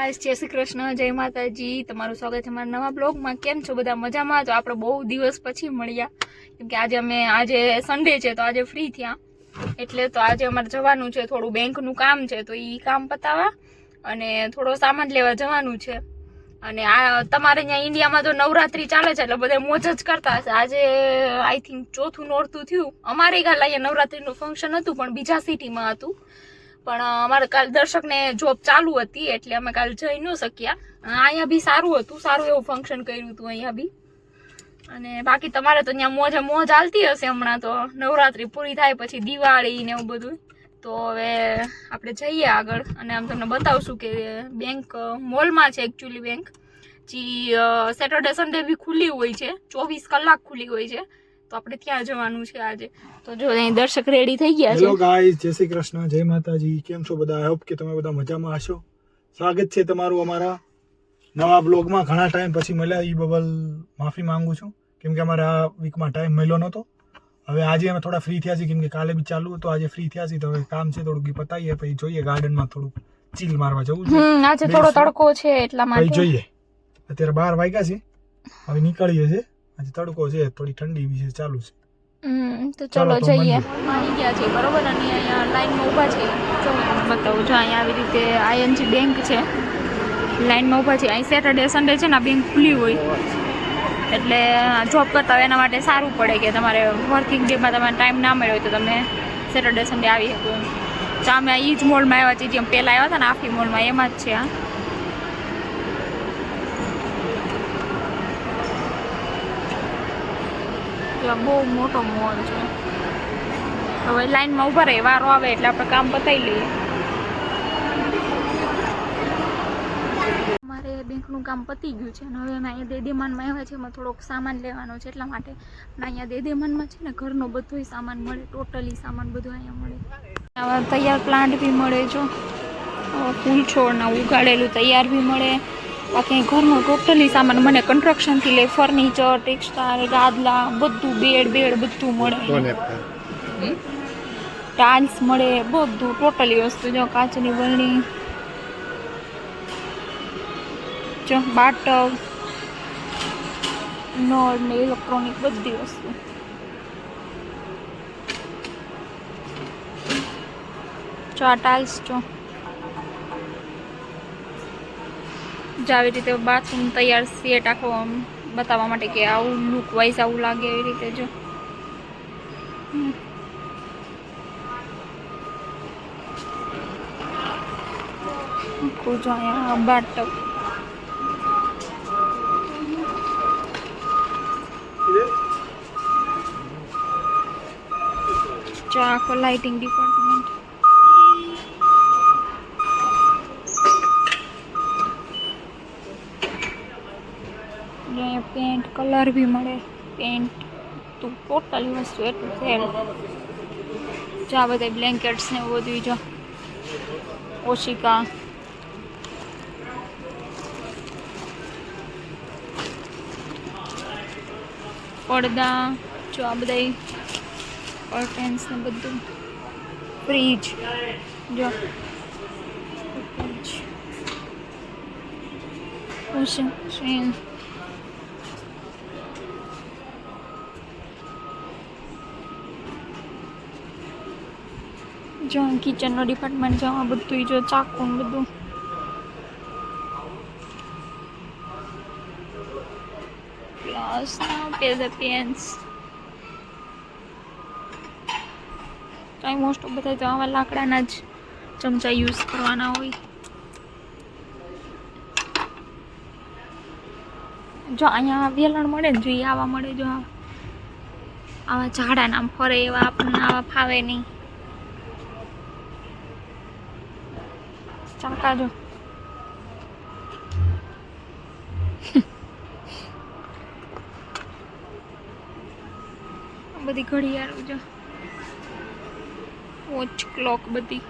Guys, જય શ્રી કૃષ્ણ, જય માતાજી. તમારું સ્વાગત છે મારા નવા બ્લોગમાં. કેમ છો બધા? મજામાં? તો આપણે બહુ દિવસ પછી મળ્યા, કેમ કે આજે સન્ડે છે તો આજે ફ્રી થયા, એટલે તો આજે અમારે જવાનું છે, થોડું બેંકનું કામ છે તો એ કામ પતાવવા અને થોડો સામાન લેવા જવાનું છે. અને આ તમારે અહીંયા ઇન્ડિયામાં તો નવરાત્રી ચાલે છે એટલે બધા મોજ જ કરતા હશે. આજે આઈ થિંક ચોથું નોરતું થયું. અમારે કાલે અહીંયા નવરાત્રીનું ફંક્શન હતું પણ બીજા સિટીમાં હતું, પણ અમારે કાલ દર્શકને જોબ ચાલુ હતી એટલે અમે કાલ જઈ ન શક્યા. અહીંયા બી સારું હતું, સારું એવું ફંક્શન કર્યું હતું અહીંયા બી. અને બાકી તમારે તો ત્યાં મોજે મોજ હાલતી હશે. હમણાં તો નવરાત્રી પૂરી થાય પછી દિવાળી ને એવું બધું. તો હવે આપણે જઈએ આગળ અને આમ તમને બતાવશું કે બેંક મોલમાં છે એકચ્યુઅલી બેંક, જે સેટરડે સન્ડે બી ખુલ્લી હોય છે, 24 કલાક ખુલ્લી હોય છે. તો આપણે ત્યાં જવાનું છે આજે. તો જો અહીં દર્શક રેડી થઈ ગયા છે. હેલો ગાઈસ, જય શ્રી કૃષ્ણ, જય માતાજી. કેમ છો બધા? આઈ હોપ કે તમે બધા મજામાં હશો. સ્વાગત છે તમારું અમારા નવા બ્લોગમાં. ઘણા ટાઈમ પછી મળ્યા, એ બબલ માફી માંગુ છું, કેમ કે અમારે આ વીકમાં ટાઈમ મળ્યો નહોતો. હવે આજે અમે થોડા ફ્રી થયા છીએ, કેમ કે કાલે બી ચાલુ હતો, આજે ફ્રી થયા છીએ. તો હવે કામ છે થોડુંક પતાવીએ, પછી જોઈએ ગાર્ડનમાં થોડુંક ચીલ મારવા જવું છે. આજે થોડો તડકો છે એટલા માટે જોઈએ. અત્યારે 12 વાગ્યા છે, હવે નીકળીએ છે. આજે તડકો છે, થોડી ઠંડી બી છે, ચાલુ છે. તો ચલો જઈએ. આવી ગયા છે બરોબર, અને અહીંયા લાઈનમાં ઊભા છે. જો બતાવું, જો અહીંયા આવી રીતે આઈએનજી બેંક છે, લાઈનમાં ઊભા છે. અહીં સેટરડે સન્ડે છે ને બેંક ખુલ્લી હોય એટલે જોબ કરતા હોય એના માટે સારું પડે કે તમારે વર્કિંગ ડેમાં તમારે ટાઈમ ના મળ્યો હોય તો તમે સેટરડે સન્ડે આવી શકો. તો અમે એ જ મોલમાં આવ્યા છીએ, જેમ પહેલાં આવ્યા હતા ને આફી મોલમાં, એમાં જ છે આ. બહુ મોટો મોલ છે. હવે લાઈનમાં ઊભા રહે, વારો આવે એટલે આપણે કામ પતાવી લઈએ. અમારે બેંકનું કામ પતી ગયું છે અને હવે અમે અહીંયા દેદેમાનમાં આવ્યા છે. એમાં થોડોક સામાન લેવાનો છે એટલા માટે. અને અહીંયા દેદેમાનમાં છે ને ઘરનો બધો સામાન મળે, ટોટલી સામાન બધું અહીંયા મળે. આવા તૈયાર પ્લાન્ટ બી મળે, જો ફૂલ છોડના ઉગાડેલું તૈયાર બી મળે. બાકી ઘરનું ટોટલી સામાન મને કન્સ્ટ્રક્શનથી લે, ફર્નિચર, ટેક્સટાઇલ, ગાદલા, બધું, બેડ બધું મળે. ટાઇલ્સ મળે, બધું ટોટલી વસ્તુ. જો કાચની બરણી, જો બાટવ, નળ ને ઇલેક્ટ્રોનિક બધી વસ્તુ. જો આ ટાઇલ્સ જો આવી રીતે બાથરૂમ તૈયાર સેટ આખો બતાવવા માટે કે આવું લુક વાઇઝ આવું લાગે એવી રીતે. જો જો અહીંયા બાથટબ, જો આખો લાઇટિંગ ડિપાર્ટમેન્ટ. અહીંયા પેન્ટ કલર બી મળે, પેન્ટ તો ટોટલી વસ્તુ એટલું છે. જો આ બધા બ્લેન્કેટ્સ ને એવું બધું, જો ઓશિકા, પડદા, જો આ બધા કર્ટેન્સ ને બધું. ફ્રીજ, જો ફ્રીજ, વોશિંગ મશીન, જો કિચનનો ડિપાર્ટમેન્ટ, જો આ બધું, જો ચાકુ ને બધું. પ્લસ પેન્સ, મોસ્ટ ઓફ બધા તો આવા લાકડાના જ ચમચા યુઝ કરવાના હોય. જો અહીંયા વેલણ મળે ને, જો એ આવા મળે. જો આવા ઝાડા નામ ફરે એવા આપણને આવા ફાવે નહીં. ચાકા જો બધી ઘડિયાળો, જો વોચ ક્લોક બધી.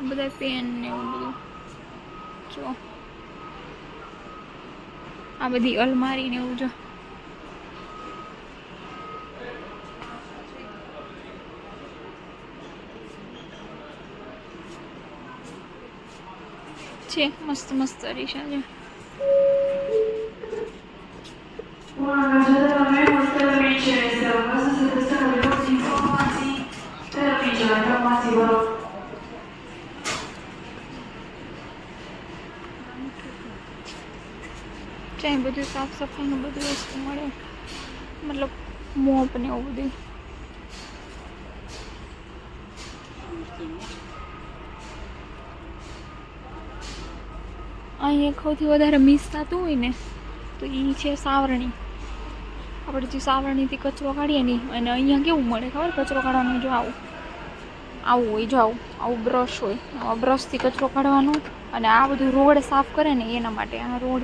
બધા પેન ને એવું બધું. જો આ બધી અલમારી ને એવું. જો છે મસ્ત મસ્ત અરીસા છે. ત્યાં બધું સાફ સફાઈનું બધું વસ્તુ મળે, મતલબ મોપ ને એવું બધું. અહીંયા સૌથી વધારે મિસ થતું હોય ને તો એ છે સાવરણી. આપણે જે સાવરણીથી કચરો કાઢીએ નહીં, અને અહીંયા કેવું મળે ખબર, કચરો કાઢવાનું જો આવું હોય, જો આવું બ્રશ હોય, આવા બ્રશથી કચરો કાઢવાનો. અને આ બધું રોડ સાફ કરે ને એના માટે આ રોડ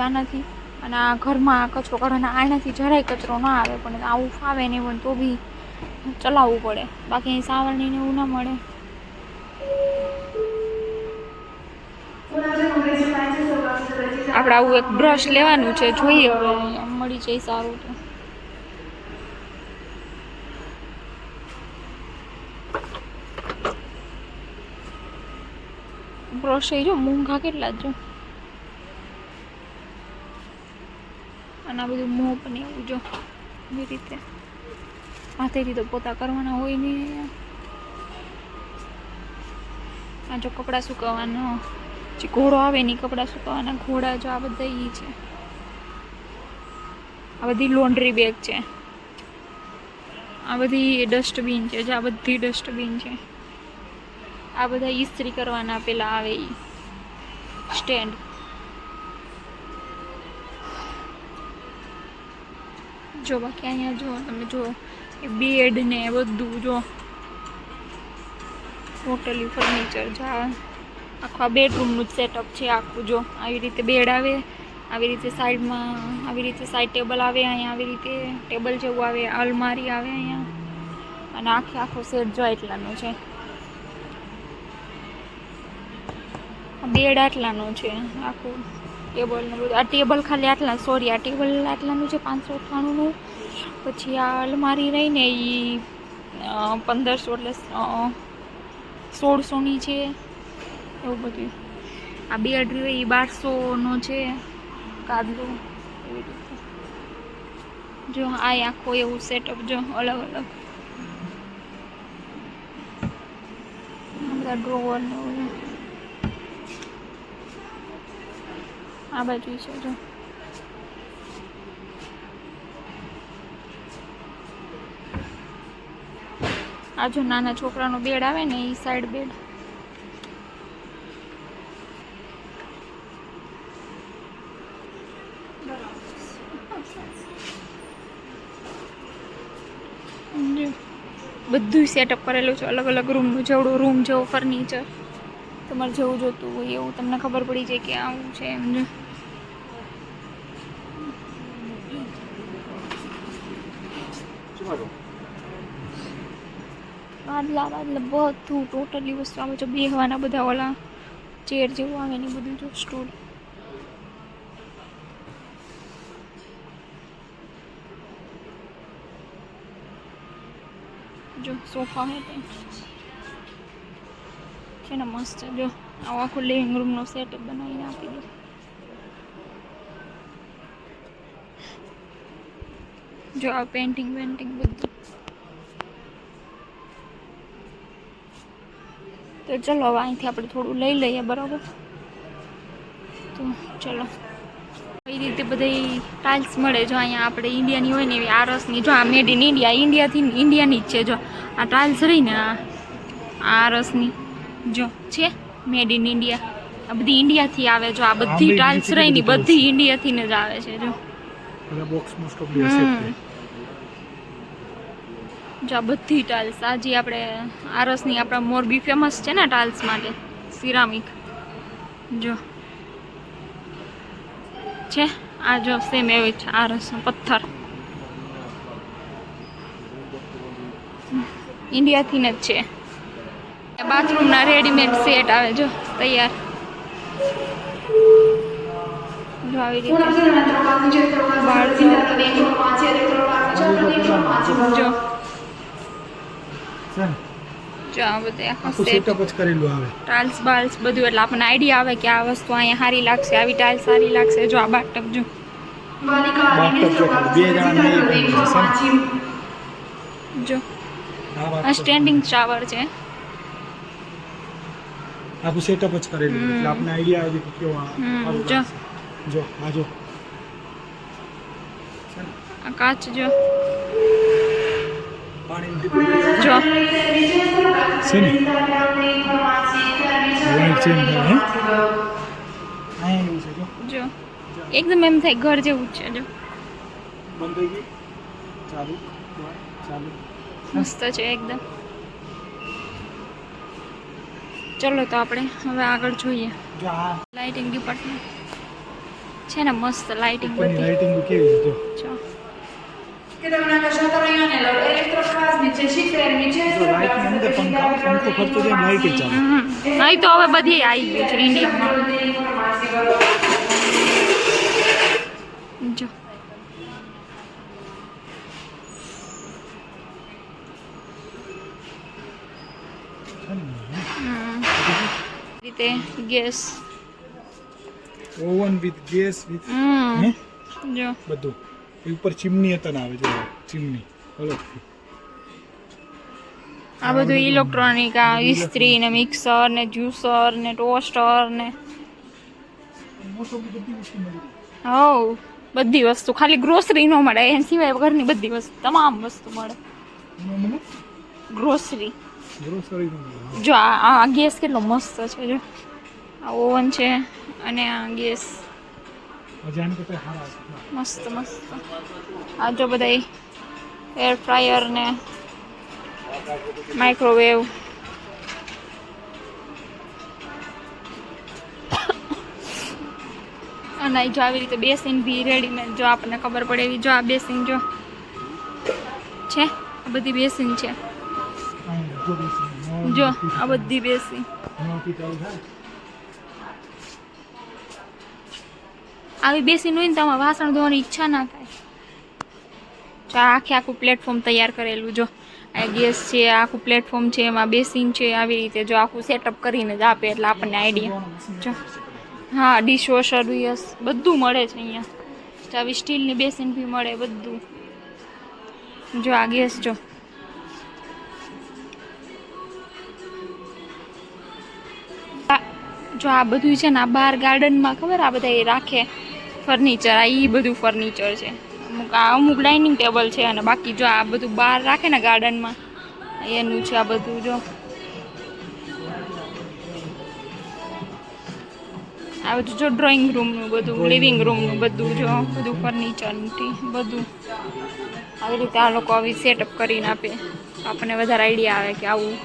આનાથી, અને આ ઘરમાં આ કચરો કાઢવાના આનાથી જરાય કચરો ના આવે. પણ આવું ફાવે ને પણ તો બી ચલાવવું પડે, બાકી અહીં સાવરણીને એવું ના મળે. આપણે આવું એક બ્રશ લેવાનું છે, જોઈએ હવે અહીંયા મળી જાય સારું તો. બ્રશ એ જો મોંઘા કેટલા જ જો. અને આ બધું મોપ ને એવું જો એ રીતે હાથેથી તો પોતા કરવાના હોય નહીં. આ જો કપડાં સુકવવાનો જે ઘોડો આવે ને કપડાં સુકવવાના ઘોડા જો આ બધા એ છે. આ બધી લોન્ડ્રી બેગ છે, આ બધી ડસ્ટબિન છે, જો આ બધી ડસ્ટબિન છે. આ બધા ઇસ્ત્રી કરવાના પેલા આવે એ સ્ટેન્ડ. જો બાકી અહીંયા જો તમે જો એ બેડ ને બધું જો ટોટલી ફર્નિચર. જો આખું આ બેડરૂમનું જ સેટઅપ છે આખું. જો આવી રીતે બેડ આવે, આવી રીતે સાઈડમાં આવી રીતે સાઈડ ટેબલ આવે, અહીંયા આવી રીતે ટેબલ જેવું આવે, અલમારી આવે અહીંયા. અને આખો સેટ જો એટલાનો છે. બેડ આટલાનો છે આખું, ટેબલ ને બધું. આ ટેબલ ખાલી આટલા, સોરી આ ટેબલ આટલાનું છે 598નું. પછી આ અલમારી રહીને એ 1500 એટલે 1600ની છે એવું બધું. આ બેડ રહ્યો એ 1200નો છે કાદલો એવી રીતે. જો આ આખો એવું સેટઅપ જો અલગ અલગ બધા ડ્રોવર ને એવું. આ બાજુ છે જો આ જો નાના છોકરાનો બેડ આવે ને એ સાઈડ બેડ. બધું સેટઅપ કરેલું છે અલગ અલગ રૂમનું, જેવડું રૂમ જેવું ફર્નિચર તમારે જેવું જોતું હોય એવું તમને ખબર પડી જાય કે આવું છે એમ. જો વાદલા બધું ટોટલી વસ્તુ આવે છે. બેહવાના બધા ઓલા ચેર જેવું આવે ને બધું જો સ્ટૂલ. જો સોફા છે ને મસ્ત. જો આવું આખું લિવિંગ રૂમનો સેટઅપ બનાવીને આપી દે. જો આ પેન્ટિંગ બધું. તો ચલો હવે અહીંથી આપણે થોડું લઈ લઈએ, બરાબર? તો ચલો એ રીતે બધી ટાઇલ્સ મળે. જો અહીંયા આપણે ઇન્ડિયાની હોય ને એવી આરસની. જો આ મેડ ઇન ઇન્ડિયા, ઇન્ડિયાની જ છે. જો આ ટાઇલ્સ રહી ને આ આરસની જો છે મેડ ઇન ઇન્ડિયા. આ બધી ઇન્ડિયાથી આવે. જો આ બધી ટાઇલ્સ રહી ને બધી ઇન્ડિયાથી જ આવે છે. જો જો આ બધી ટાઇલ્સ આ જે આપણે આરસની આપણા મોરબી ફેમસ છે ને ટાઇલ્સ માટે, સિરામિક. જો છે આ જો સેમ એવી છે આરસનો પથ્થર, ઇન્ડિયાથી જ છે. બાથરૂમના રેડીમેડ સેટ આવે જો તૈયાર. જો આવી રીતે જો જો આ બધે આખું સેટઅપ જ કરેલું આવે. ટાઇલ્સ બાલ્સ બધું, એટલે આપણને આઈડિયા આવે કે આ વસ્તુ અહીંયા સારી લાગશે, આવી ટાઇલ્સ સારી લાગશે. જો આ બાથટબ જો બાથટબ જો ખાલી 2 જણા નહીં પણ છે ને. જો આ આ બાથટબ સ્ટેન્ડિંગ શાવર છે. આખું સેટઅપ જ કરેલું એટલે આપણને આઈડિયા આવે કે કેવો સારું જો લાગશે. જો આ જો આ કાચ જો પાણીની ટીપું જો છે ને લાઈટ ચેન્જ થાય હે આ એવું છે જો જો એકદમ એમ થાય ઘર જેવું જ છે. જો બંધ થઈ ગઈ ચાલુ ચાલુ મસ્ત છે એકદમ. ચલો તો આપણે હવે આગળ જોઈએ. જો આ લાઇટિંગ ડિપાર્ટમેન્ટ છે ને, મસ્ત લાઇટિંગ ઉપરની બધી. લાઇટિંગ કેવી છે જો જો જો લાઇટની અંદર પંખો ખર્ચો છે લાઇટ ચાલે. અહીં તો હવે બધી આવી ગઈ છે ઇન્ડિયામાં. જો રીતે gas oven with gas with હે જો બધું. એ ઉપર ચીમની હતા ને આવે જો ચીમની અલગથી. આ બધું ઇલેક્ટ્રોનિક, આ ઇસ્ત્રી ને મિક્સર ને જ્યુસર ને ટોસ્ટર ને હો બધી વસ્તુ. ખાલી ગ્રોસરી નો મળે, એના સિવાય ઘરની બધી વસ્તુ, તમામ વસ્તુ મળે. ગ્રોસરી જો આ ગેસ કેટલો મસ્ત છે. જો આ ઓવન છે અને આ ગેસ મસ્ત મસ્ત. આ જો બધા એર ફ્રાયર ને માઇક્રોવેવ. અને જો આવી રીતે બેસીન બી રેડીમેડ, જો આપણને ખબર પડે એવી. જો આ બેસીન જો છે, આ બધી બેસીન છે. જો આ બધી બેસીન. આવી બેસીન હોય ને તો આમાં વાસણ ધોવાની ઈચ્છા ના થાય. જો આખું પ્લેટફોર્મ તૈયાર કરેલું. જો આ ગેસ છે, આખું પ્લેટફોર્મ છે, એમાં બેસીન છે. આવી રીતે જો આખું સેટઅપ કરીને જ આપે એટલે આપણને આઈડિયા. જો હા ડિશવોશર યસ બધું મળે છે અહીંયા. તો આવી સ્ટીલની બેસીન બી મળે બધું. જો આ ગેસ જો જો આ બધું છે ને, આ બહાર ગાર્ડનમાં ખબર આ બધા એ રાખે ફર્નિચર. આ એ બધું ફર્નિચર છે. અમુક ડાઇનિંગ ટેબલ છે અને બાકી જો આ બધું બહાર રાખે ને ગાર્ડનમાં એનું છે આ બધું. જો આ બધું જો ડ્રોઈંગ રૂમનું બધું, લિવિંગ રૂમનું બધું, જો બધું ફર્નિચરથી બધું આવી રીતે આ લોકો આવી સેટઅપ કરીને આપે. આપણને વધારે આઈડિયા આવે કે આવું.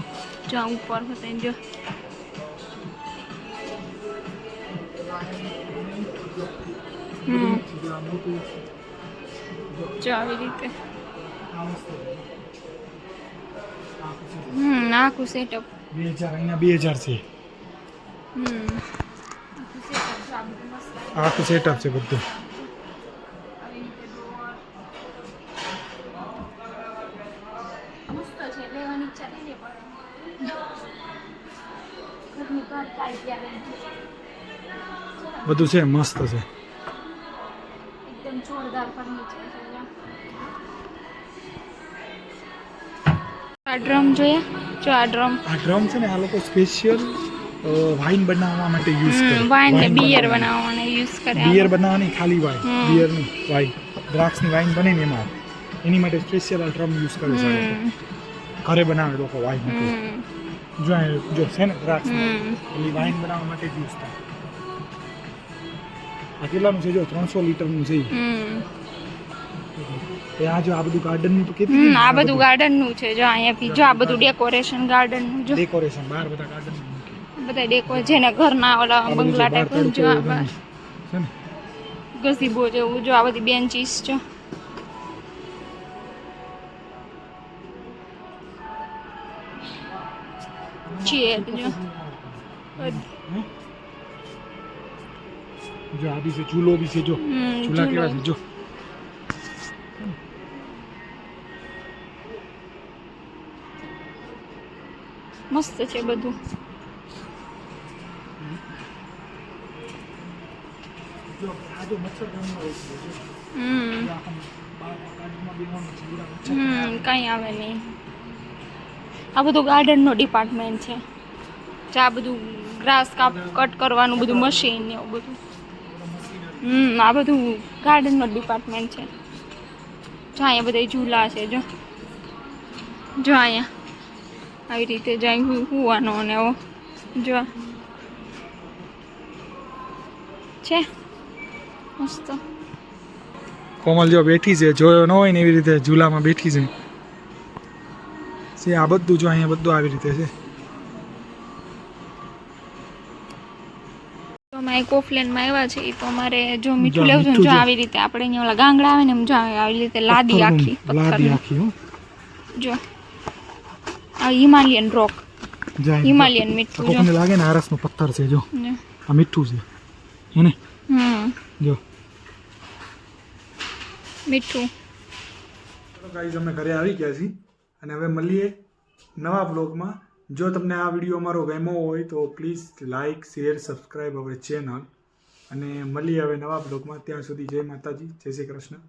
જો ઉપર બતાવીને જો જો આવી રીતે આખું સેટઅપ 2000 અહીંયા 2000 છે. આખું સેટઅપ છે બધું. બધું છે મસ્ત છે. એકદમ જોરદાર ફર્નિચર છે. આ ડ્રમ જોયા? જો આ ડ્રમ છે ને, આ લોકો સ્પેશિયલ વાઇન બનાવવા માટે યુઝ કરે. વાઇન ને બિયર બનાવવાને યુઝ કરે. બિયર બનાવવાની ખાલી વાઇન, બિયર નહીં વાઇન, દ્રાક્ષની વાઇન બને ને એમાં એની માટે સ્પેશિયલ આ ડ્રમ યુઝ કરે છે. ઘરે બનાવે લોકો વાઇન. જો છે ને દ્રાક્ષ એ વાઇન બનાવવા માટે યુઝ થાય. આ કેટલાનું છે? જો 300 લીટરનું છે. આ જો આ બધું ગાર્ડનનું તો કેટલી આ બધું ગાર્ડનનું છે. જો અહીંયા બી જો આ બધું ડેકોરેશન ગાર્ડનનું. જો ડેકોરેશન બહાર બધા ગાર્ડન બધા ડેકો જેને ઘરના ઓલા બંગલા ટાઈપ જો આ બહાર છે ને ગઝીબો જેવું. જો આ બધી બેન્ચીસ જો ચેર જો આ બી છે, ચૂલો બી છે. જો ચૂલા કેવા છે જો. મસ્ત છે બધું. જો આ જો મચ્છરદાની હોય છે જો હમ ગાર્ડનમાં બેવાનું છે બધા મચ્છર કંઈ આવે નહીં. આ બધું ગાર્ડનનો ડિપાર્ટમેન્ટ છે. જે આ બધું ગ્રાસ કટ કરવાનું બધું મશીન ને એવું બધું. આ બધું ગાર્ડનનો ડિપાર્ટમેન્ટ છે. જો અહીંયા બધા ઝૂલા છે. જો અહીંયા આવી રીતે જાય હુવાનો અને એવો જો છે મસ્ત. કોમલ જો બેઠી છે, જોયો ન હોય ને એવી રીતે ઝૂલામાં બેઠી છે. આ બધું જો અહીંયા બધું આવી રીતે છે. તો અમે કોફલેન્ડમાં આવ્યા છે તો અમારે જો મીઠું લેવું છે ને, જો આવી રીતે આપણે અહીંયા ઓલા ગાંગડા આવે ને એમ જો આવી રીતે લાદી આખી લાદી આખી હો. જો આ હિમાલયન રોક, હિમાલયન મીઠું જો કોકને લાગે ને આરસનો પથ્થર છે. જો આ મીઠું છે હેને. જો મીઠું. ગાઈઝ અમે ઘરે આવી ગયા છીએ અને હવે મળીએ નવા બ્લોગમાં. જો તમને આ વિડીયો અમારો ગમ્યો હોય તો please like share subscribe our channel અને મળીએ હવે નવા બ્લોગમાં. ત્યાં સુધી જય માતાજી, જય શ્રી કૃષ્ણ.